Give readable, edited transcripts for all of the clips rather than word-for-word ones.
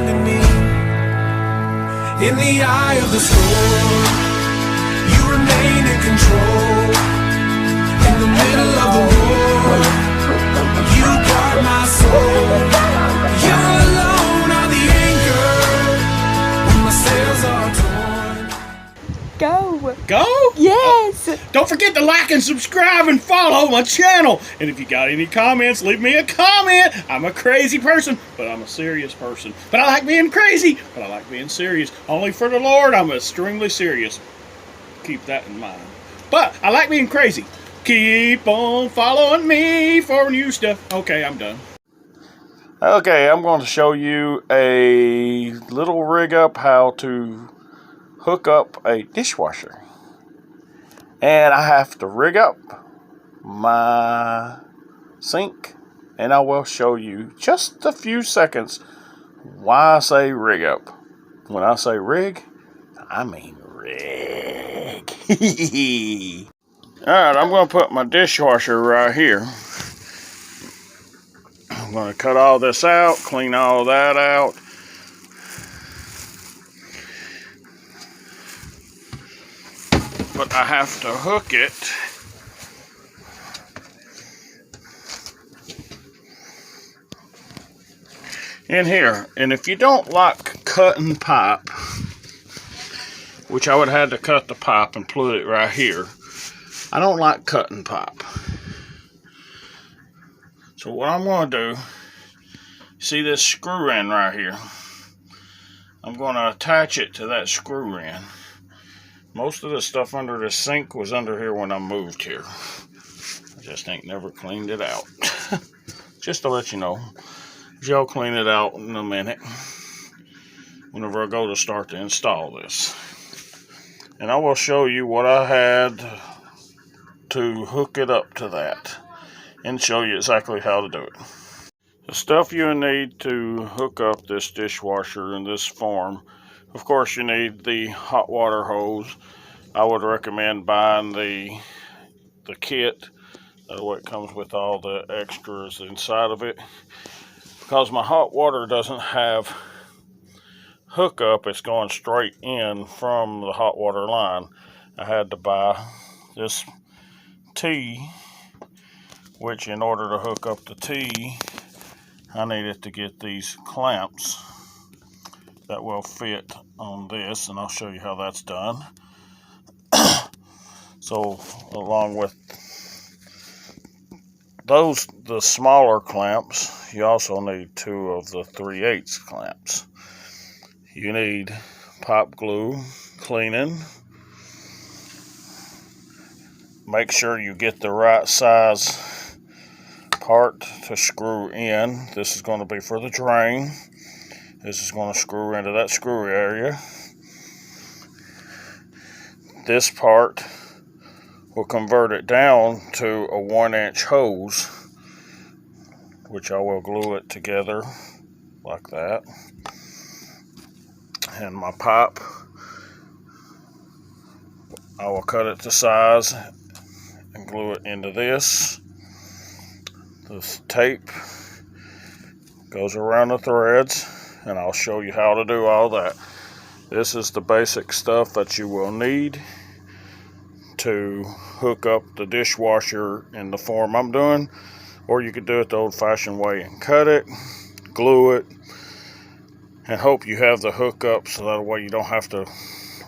abandon me. In the eye of the storm, you remain in control. In the middle of the war, you guard my soul. You're alone on the anchor when my sails are torn. Go! Go? Yes! Don't forget to like and subscribe and follow my channel. And if you got any comments, leave me a comment. I'm a crazy person, but I'm a serious person. But I like being crazy, but I like being serious. Only for the Lord, I'm extremely serious. Keep that in mind. But I like being crazy. Keep on following me for new stuff. Okay, I'm done. Okay, I'm going to show you a little rig up how to hook up a dishwasher. And I have to rig up my sink, and I will show you just a few seconds why I say rig up. When I say rig, I mean rig. Alright, I'm going to put my dishwasher right here. I'm going to cut all this out, clean all that out. But I have to hook it in here. And if you don't like cutting pipe, which I would have had to cut the pipe and put it right here. I don't like cutting pipe. So what I'm going to do, see this screw in right here? I'm going to attach it to that screw in. Most of the stuff under the sink was under here when I moved here. I just ain't never cleaned it out. Just to let you know. I'll clean it out in a minute whenever I go to start to install this. And I will show you what I had to hook it up to that and show you exactly how to do it. The stuff you need to hook up this dishwasher in this form, of course you need the hot water hose. I would recommend buying the kit. That way it comes with all the extras inside of it. Because my hot water doesn't have hookup, it's going straight in from the hot water line. I had to buy this T, which in order to hook up the T, I needed to get these clamps that will fit on this, and I'll show you how that's done. So along with those, the smaller clamps, you also need 2 of the 3/8 clamps. You need pipe glue cleaning. Make sure you get the right size part to screw in. This is going to be for the drain. This is going to screw into that screw area. This part will convert it down to a 1-inch hose, which I will glue it together like that. And my pipe, I will cut it to size and glue it into this. This tape goes around the threads, and I'll show you how to do all that. This is the basic stuff that you will need to hook up the dishwasher in the form I'm doing, or you could do it the old-fashioned way and cut it, glue it, and hope you have the hookup so that way you don't have to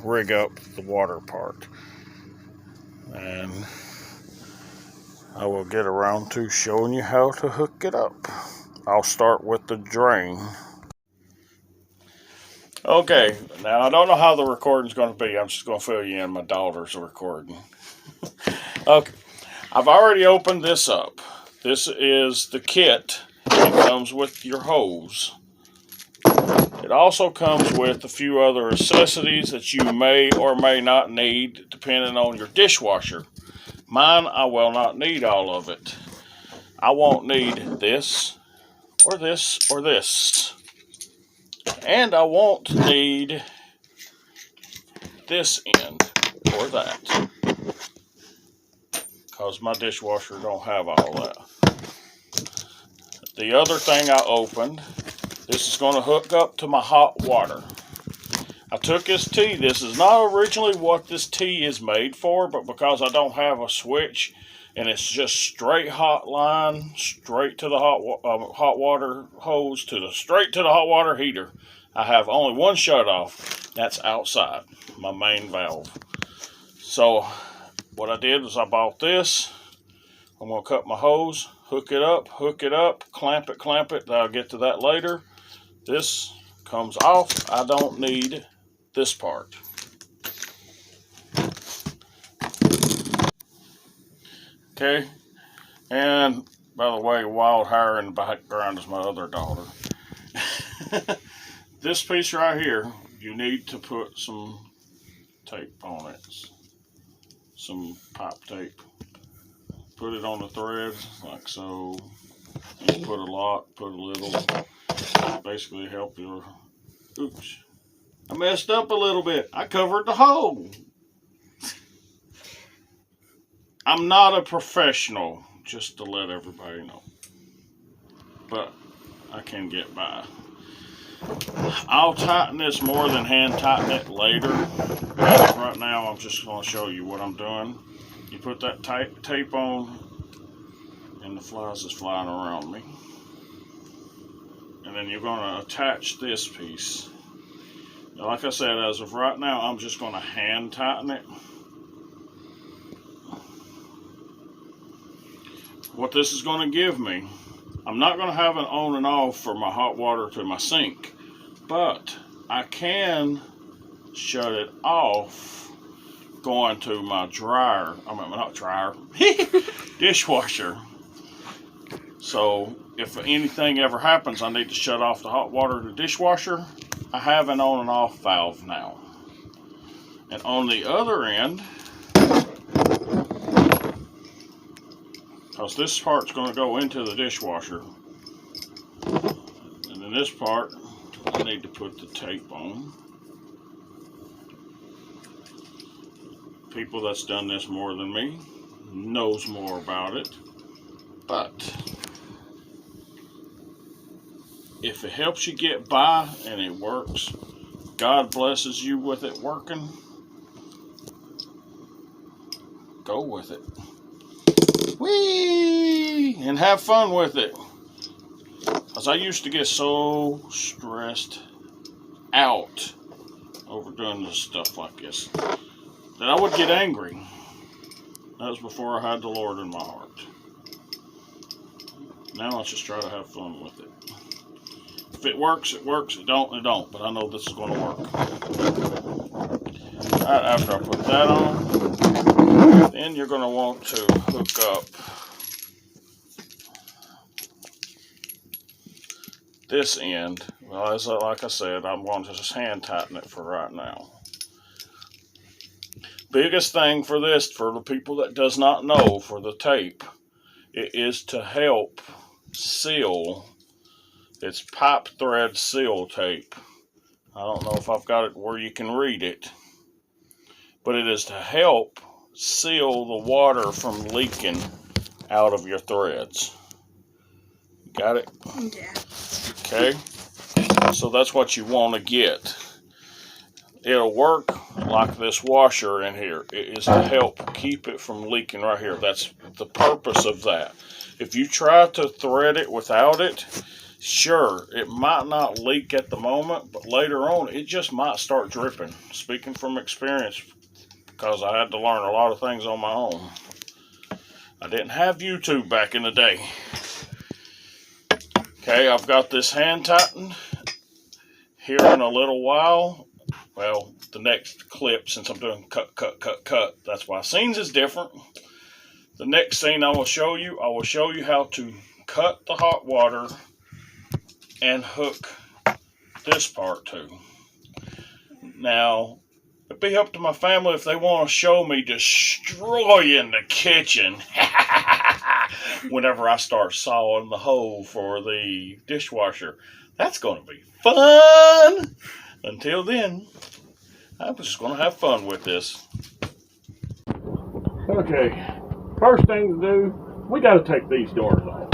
rig up the water part. And I will get around to showing you how to hook it up. I'll start with the drain. Okay, now I don't know how the recording's going to be. I'm just going to fill you in. My daughter's recording. Okay, I've already opened this up. This is the kit. It comes with your hose. It also comes with a few other accessories that you may or may not need depending on your dishwasher. Mine, I will not need all of it. I won't need this or this or this. And I won't need this end or that, because my dishwasher don't have all that. The other thing I opened This is going to hook up to my hot water. I took this T. This is not originally what this T is made for, but because I don't have a switch and it's just straight hot line, straight to the hot water hose, straight to the hot water heater, I have only one shut off. That's outside, my main valve. So what I did was I bought this. I'm going to cut my hose, hook it up, clamp it. I'll get to that later. This comes off. I don't need this part. Okay, and by the way, wild hair in the background is my other daughter. This piece right here, you need to put some tape on it, some pipe tape. Put it on the threads like so. You put a lot, put a little. Basically help your. Oops. I messed up a little bit. I covered the hole. I'm not a professional, just to let everybody know. But I can get by. I'll tighten this more than hand tighten it later. Right now I'm just going to show you what I'm doing. You put that tape on, and the flies is flying around me. And then you're going to attach this piece. Now, like I said, as of right now, I'm just going to hand tighten it. What this is going to give me, I'm not going to have an on and off for my hot water to my sink, but I can shut it off going to my dryer. I mean, not dryer, dishwasher. So if anything ever happens, I need to shut off the hot water to the dishwasher. I have an on and off valve now. And on the other end, because this part's going to go into the dishwasher, and then this part, I need to put the tape on. People that's done this more than me knows more about it, but if it helps you get by and it works, God blesses you with it working, go with it. Whee! And have fun with it. Because I used to get so stressed out over doing this stuff like this that I would get angry. That was before I had the Lord in my heart. Now let's just try to have fun with it. If it works, it works. It don't, it don't. But I know this is going to work. Alright, after I put that on, then you're going to want to hook up this end. Well, as like I said, I'm going to just hand tighten it for right now. Biggest thing for this, for the people that does not know, for the tape, it is to help seal. It's pipe thread seal tape. I don't know if I've got it where you can read it, but it is to help seal the water from leaking out of your threads. Got it? Yeah. Okay. So that's what you want to get. It'll work like this washer in here. It is to help keep it from leaking right here. That's the purpose of that. If you try to thread it without it, sure, it might not leak at the moment, but later on, it just might start dripping. Speaking from experience, because I had to learn a lot of things on my own. I didn't have YouTube back in the day. Okay, I've got this hand tightened. Here in a little while, well, the next clip, since I'm doing cut, that's why scenes is different. The next scene I will show you how to cut the hot water and hook this part too. Now, it'd be up to my family if they want to show me destroying the kitchen whenever I start sawing the hole for the dishwasher. That's going to be fun. Until then, I'm just going to have fun with this. Okay, first thing to do, we got to take these doors off.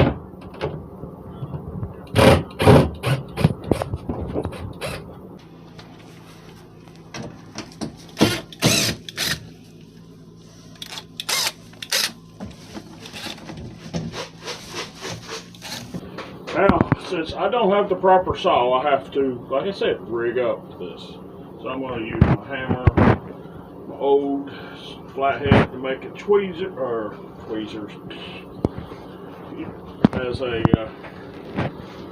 since I don't have the proper saw, I have to, like I said, rig up this. So I'm going to use my hammer, my old flathead to make it tweezers, as a,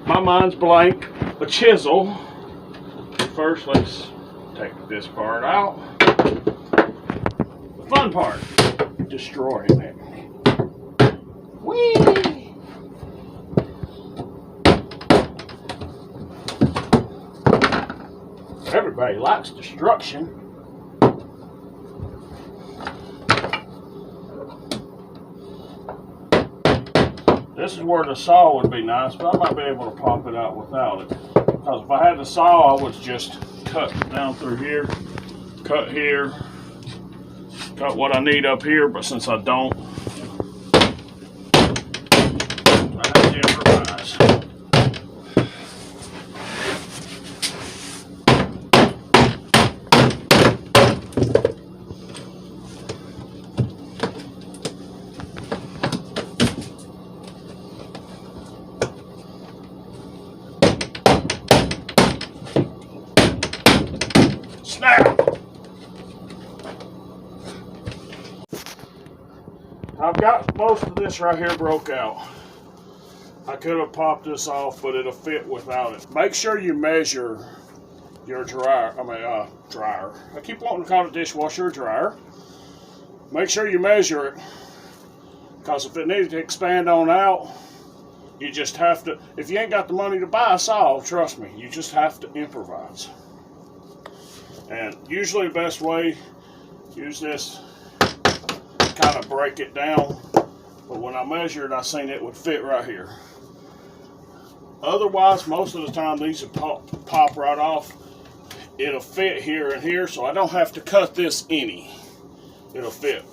my mind's blank, a chisel. First, let's take this part out. The fun part, destroying it. Whee! Everybody likes destruction. This is where the saw would be nice, but I might be able to pop it out without it. Because if I had the saw, I would just cut down through here, cut here, cut what I need up here, but since I don't, I have to improvise. Snap! I've got most of this right here broke out. I could have popped this off, but it'll fit without it. Make sure you measure your dryer. Dryer. I keep wanting to call it dishwasher or dryer. Make sure you measure it, because if it needs to expand on out, you just have to. If you ain't got the money to buy a saw, trust me, you just have to improvise. And usually the best way, use this, kind of break it down. But when I measured, I seen it would fit right here. Otherwise, most of the time, these will pop right off. It'll fit here and here, so I don't have to cut this any. It'll fit.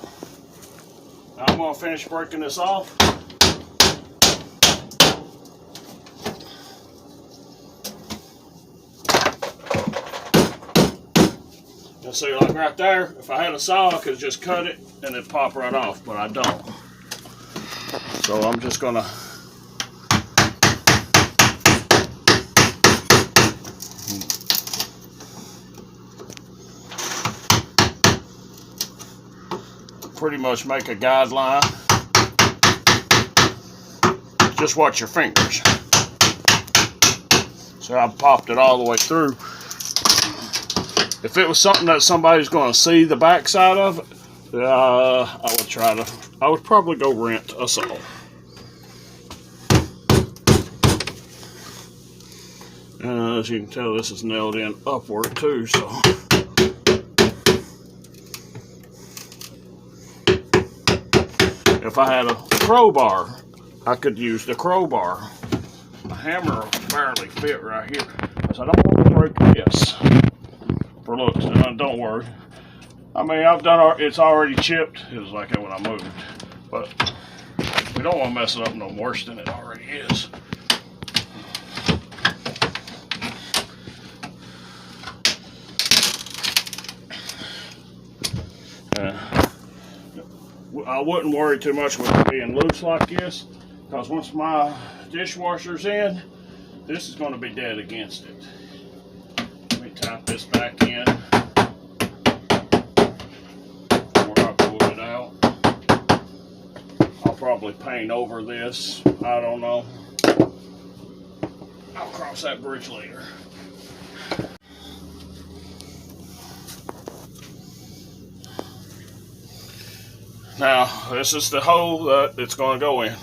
Now I'm going to finish breaking this off. And see, like right there, if I had a saw, I could just cut it and it'd pop right off, but I don't. So I'm just gonna pretty much make a guideline. Just watch your fingers. So I popped it all the way through. If it was something that somebody's going to see the backside of it, I would probably go rent a saw. As you can tell, this is nailed in upward too, so. If I had a crowbar, I could use the crowbar. The hammer will barely fit right here, because I don't want to break this. For looks, don't worry. I mean, I've done it's already chipped. It was like that when I moved, but we don't want to mess it up no worse than it already is. I wouldn't worry too much with it being loose like this, because once my dishwasher's in, this is going to be dead against it. Let me tap this back in before I pull it out. I'll probably paint over this. I don't know. I'll cross that bridge later. Now, this is the hole that it's going to go in.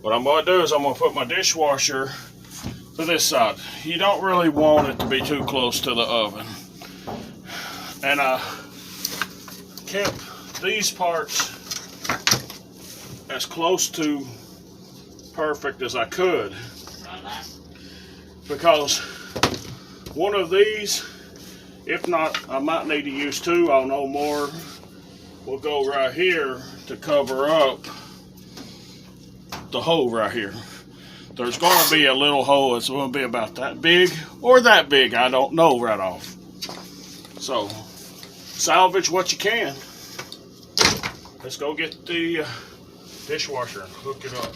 What I'm going to do is I'm going to put my dishwasher to this side. You don't really want it to be too close to the oven. And I kept these parts as close to perfect as I could, because one of these, if not, I might need to use two, I'll know more, will go right here to cover up the hole right here. There's going to be a little hole. It's going to be about that big or that big. I don't know right off. So salvage what you can. Let's go get the dishwasher and hook it up.